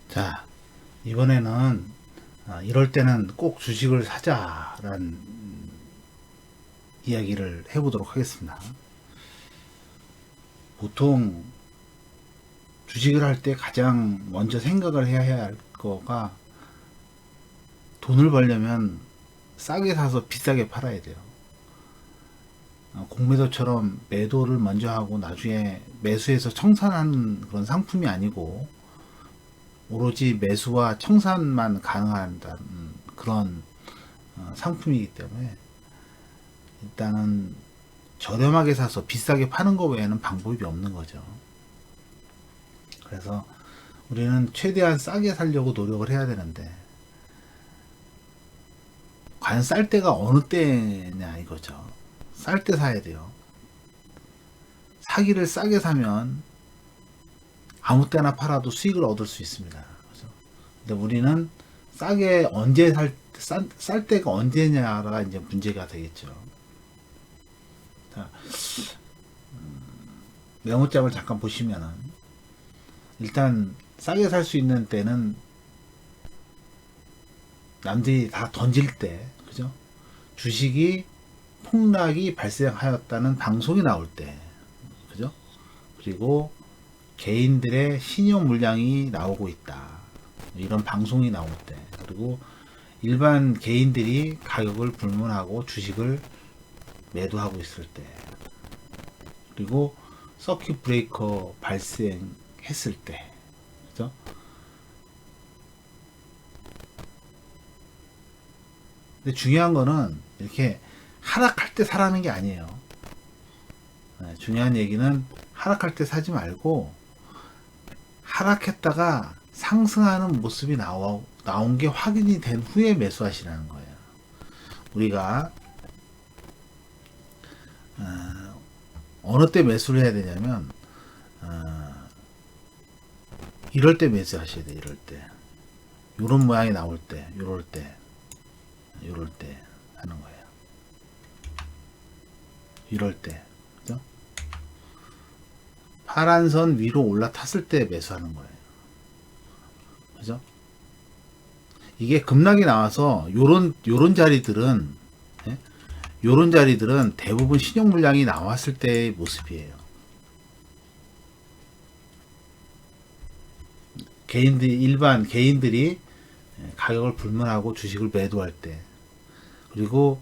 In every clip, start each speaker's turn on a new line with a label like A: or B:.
A: 자, 이번에는 이럴 때는 꼭 주식을 사자라는 이야기를 해보도록 하겠습니다. 보통 주식을 할 때 가장 먼저 생각을 해야 할 거가 돈을 벌려면 싸게 사서 비싸게 팔아야 돼요. 공매도처럼 매도를 먼저 하고 나중에 매수해서 청산하는 그런 상품이 아니고 오로지 매수와 청산만 가능하다는 그런 상품이기 때문에 일단은 저렴하게 사서 비싸게 파는 거 외에는 방법이 없는 거죠. 그래서 우리는 최대한 싸게 살려고 노력을 해야 되는데 과연 쌀 때가 어느 때냐 이거죠. 쌀 때 사야 돼요. 사기를 싸게 사면 아무 때나 팔아도 수익을 얻을 수 있습니다. 그죠? 근데 우리는 싸게 언제 쌀 때가 언제냐가 이제 문제가 되겠죠. 자, 메모장을 잠깐 보시면은 일단 싸게 살 수 있는 때는 남들이 다 던질 때, 그죠? 주식이 폭락이 발생하였다는 방송이 나올 때, 그죠? 그리고 개인들의 신용 물량이 나오고 있다. 이런 방송이 나올 때, 그리고 일반 개인들이 가격을 불문하고 주식을 매도하고 있을 때, 그리고 서킷 브레이커 발생했을 때, 그죠? 근데 중요한 거는 이렇게 하락할 때 사라는 게 아니에요. 중요한 얘기는 하락할 때 사지 말고 하락했다가 상승하는 모습이 나온 게 확인이 된 후에 매수하시라는 거예요. 우리가 어느 때 매수를 해야 되냐면 이럴 때 매수하셔야 돼요. 이럴 때 이런 모양이 나올 때 이럴 때 하는 거예요. 이럴 때 그죠? 파란 선 위로 올라탔을 때 매수하는 거예요. 그죠? 이게 급락이 나와서 요런 자리들은 예? 요런 자리들은 대부분 신용 물량이 나왔을 때의 모습이에요. 일반 개인들이 가격을 불문하고 주식을 매도할 때, 그리고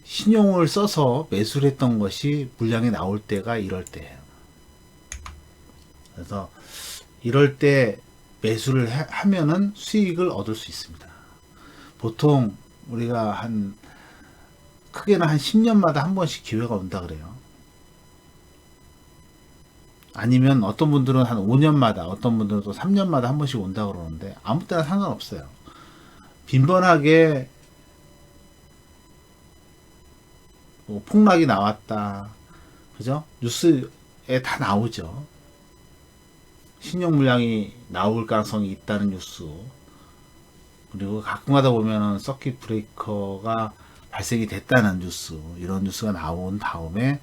A: 신용을 써서 매수를 했던 것이 물량이 나올 때가 이럴 때예요. 그래서 이럴 때 매수를 하면은 수익을 얻을 수 있습니다. 보통 우리가 크게는 한 10년마다 한 번씩 기회가 온다 그래요. 아니면 어떤 분들은 한 5년마다, 어떤 분들은 또 3년마다 한 번씩 온다 그러는데 아무 때나 상관없어요. 빈번하게 뭐 폭락이 나왔다, 그죠? 뉴스에 다 나오죠. 신용 물량이 나올 가능성이 있다는 뉴스. 그리고 가끔가다 보면은 서킷 브레이커가 발생이 됐다는 뉴스, 이런 뉴스가 나온 다음에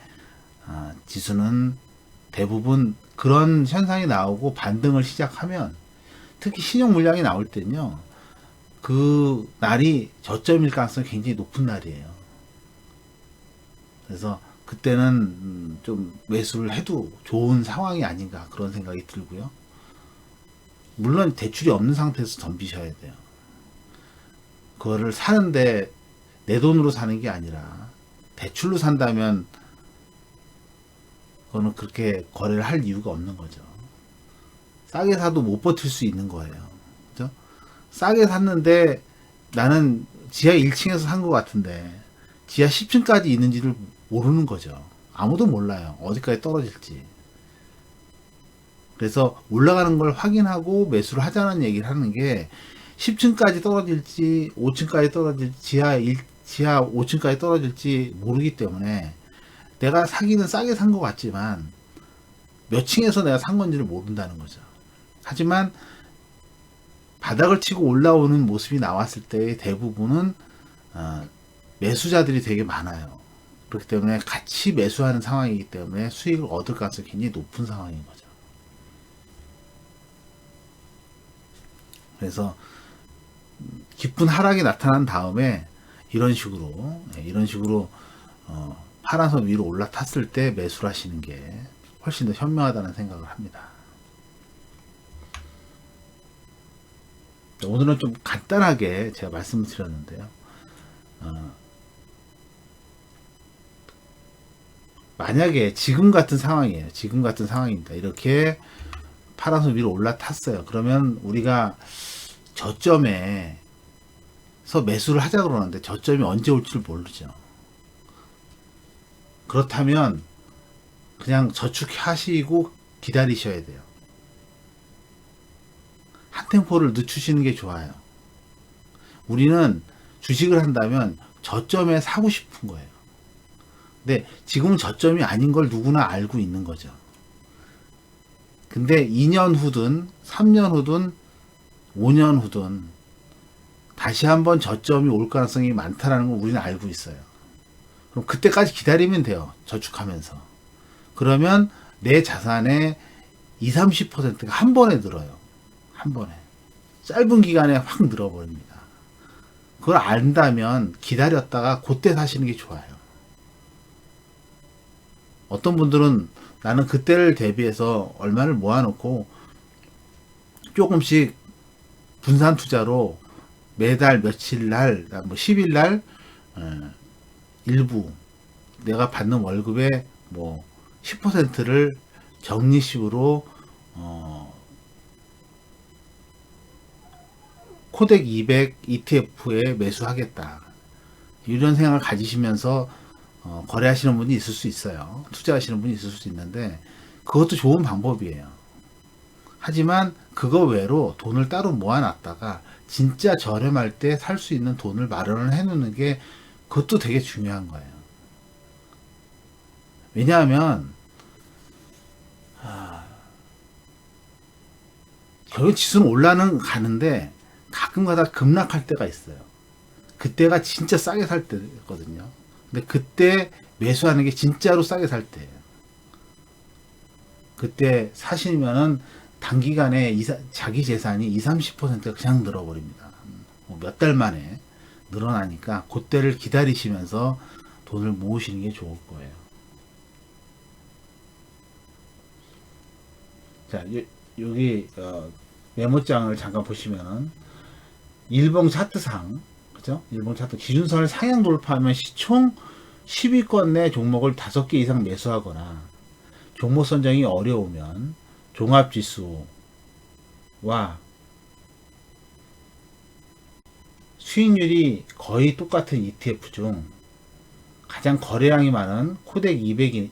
A: 지수는 대부분 그런 현상이 나오고 반등을 시작하면, 특히 신용 물량이 나올 때는요, 그 날이 저점일 가능성이 굉장히 높은 날이에요. 그래서 그때는 좀 매수를 해도 좋은 상황이 아닌가 그런 생각이 들고요. 물론 대출이 없는 상태에서 덤비셔야 돼요. 그거를 사는데 내 돈으로 사는 게 아니라 대출로 산다면 그거는 그렇게 거래를 할 이유가 없는 거죠. 싸게 사도 못 버틸 수 있는 거예요. 그죠? 싸게 샀는데 나는 지하 1층에서 산 것 같은데 지하 10층까지 있는지를 모르는 거죠. 아무도 몰라요. 어디까지 떨어질지. 그래서 올라가는 걸 확인하고 매수를 하자는 얘기를 하는 게 10층까지 떨어질지 5층까지 떨어질지 지하 5층까지 떨어질지 모르기 때문에 내가 사기는 싸게 산 것 같지만 몇 층에서 내가 산 건지를 모른다는 거죠. 하지만 바닥을 치고 올라오는 모습이 나왔을 때 대부분은 매수자들이 되게 많아요. 그렇기 때문에 같이 매수하는 상황이기 때문에 수익을 얻을 가능성이 굉장히 높은 상황인 거죠. 그래서 깊은 하락이 나타난 다음에 이런 식으로 파란선 위로 올라탔을 때 매수를 하시는 게 훨씬 더 현명하다는 생각을 합니다. 오늘은 좀 간단하게 제가 말씀을 드렸는데요. 만약에 지금 같은 상황이에요. 지금 같은 상황입니다. 이렇게 파란선 위로 올라탔어요. 그러면 우리가 저점에서 매수를 하자 그러는데 저점이 언제 올지 모르죠. 그렇다면 그냥 저축하시고 기다리셔야 돼요. 한 템포를 늦추시는 게 좋아요. 우리는 주식을 한다면 저점에 사고 싶은 거예요. 근데 지금은 저점이 아닌 걸 누구나 알고 있는 거죠. 근데 2년 후든 3년 후든 5년 후든 다시 한번 저점이 올 가능성이 많다는 걸 우리는 알고 있어요. 그럼 그때까지 기다리면 돼요. 저축하면서. 그러면 내 자산의 20-30%가 한 번에 늘어요. 한 번에. 짧은 기간에 확 늘어버립니다. 그걸 안다면 기다렸다가 그때 사시는 게 좋아요. 어떤 분들은 나는 그때를 대비해서 얼마를 모아놓고 조금씩 분산 투자로 매달 며칠 날, 뭐 10일 날 일부 내가 받는 월급의 뭐 10%를 적립식으로 코덱 200 ETF에 매수하겠다. 이런 생각을 가지시면서 거래하시는 분이 있을 수 있어요. 투자하시는 분이 있을 수 있는데 그것도 좋은 방법이에요. 하지만 그거 외로 돈을 따로 모아놨다가 진짜 저렴할 때 살 수 있는 돈을 마련을 해놓는 게 그것도 되게 중요한 거예요. 왜냐하면 결국 지수는 올라는 가는데 가끔가다 급락할 때가 있어요. 그때가 진짜 싸게 살 때거든요. 근데 그때 매수하는 게 진짜로 싸게 살 때예요. 그때 사시면은 단기간에 자기 재산이 20-30%가 그냥 늘어버립니다. 몇 달 만에 늘어나니까 그때를 기다리시면서 돈을 모으시는 게 좋을 거예요. 자, 여기 메모장을 잠깐 보시면은 일봉 차트상, 그죠? 일봉 차트 기준선을 상향 돌파하면 시총 10위권 내 종목을 5개 이상 매수하거나 종목 선정이 어려우면 종합지수와 수익률이 거의 똑같은 ETF 중 가장 거래량이 많은 코덱 200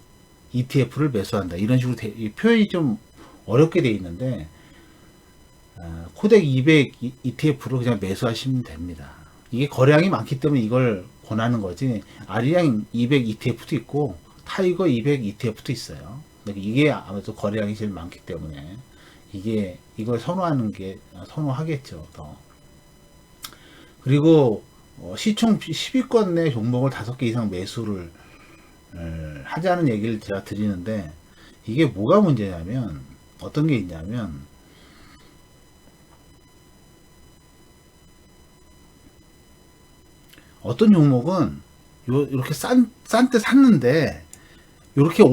A: ETF를 매수한다. 이런 식으로 표현이 좀 어렵게 되어 있는데 코덱 200 ETF로 그냥 매수하시면 됩니다. 이게 거래량이 많기 때문에 이걸 권하는 거지. 아리랑 200 ETF도 있고 타이거 200 ETF도 있어요. 이게 아무래도 거래량이 제일 많기 때문에 이걸 선호하겠죠. 더. 그리고 시총 10위권 내 종목을 5개 이상 매수를 하자는 얘기를 제가 드리는데 이게 뭐가 문제냐면 어떤 게 있냐면 어떤 종목은 이렇게 싼 때 샀는데 이렇게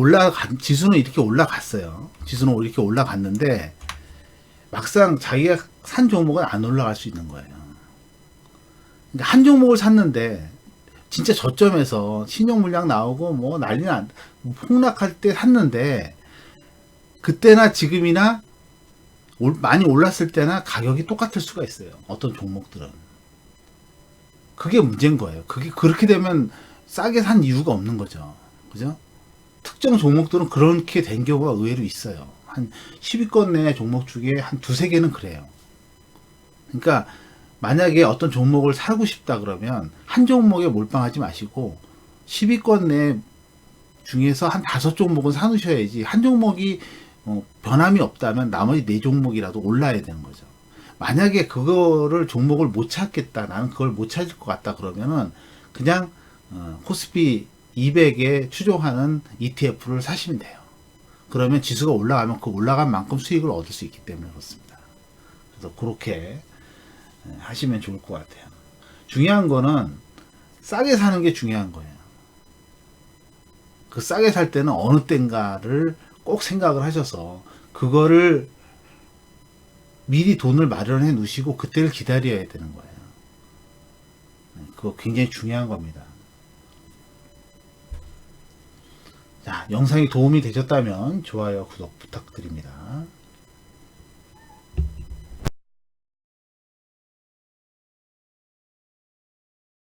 A: 지수는 이렇게 올라갔어요. 지수는 이렇게 올라갔는데 막상 자기가 산 종목은 안 올라갈 수 있는 거예요. 그러니까 한 종목을 샀는데 진짜 저점에서 신용 물량 나오고 뭐 난리나 폭락할 때 샀는데 그때나 지금이나 많이 올랐을 때나 가격이 똑같을 수가 있어요. 어떤 종목들은. 그게 문제인 거예요. 그렇게 되면 싸게 산 이유가 없는 거죠. 그죠? 특정 종목들은 그렇게 된 경우가 의외로 있어요. 한 10위권 내 종목 중에 한 2-3개는 그래요. 그러니까 만약에 어떤 종목을 사고 싶다 그러면 한 종목에 몰빵하지 마시고 10위권 내 중에서 한 5종목은 사놓으셔야지 한 종목이 변함이 없다면 나머지 4종목이라도 올라야 되는 거죠. 만약에 그거를 종목을 못 찾겠다, 나는 그걸 못 찾을 것 같다 그러면은 그냥 코스피 200에 추종하는 ETF를 사시면 돼요. 그러면 지수가 올라가면 그 올라간 만큼 수익을 얻을 수 있기 때문에 그렇습니다. 그래서 그렇게 하시면 좋을 것 같아요. 중요한 거는 싸게 사는 게 중요한 거예요. 그 싸게 살 때는 어느 때인가를 꼭 생각을 하셔서 그거를 미리 돈을 마련해 놓으시고 그때를 기다려야 되는 거예요. 그거 굉장히 중요한 겁니다. 자, 영상이 도움이 되셨다면 좋아요, 구독 부탁드립니다.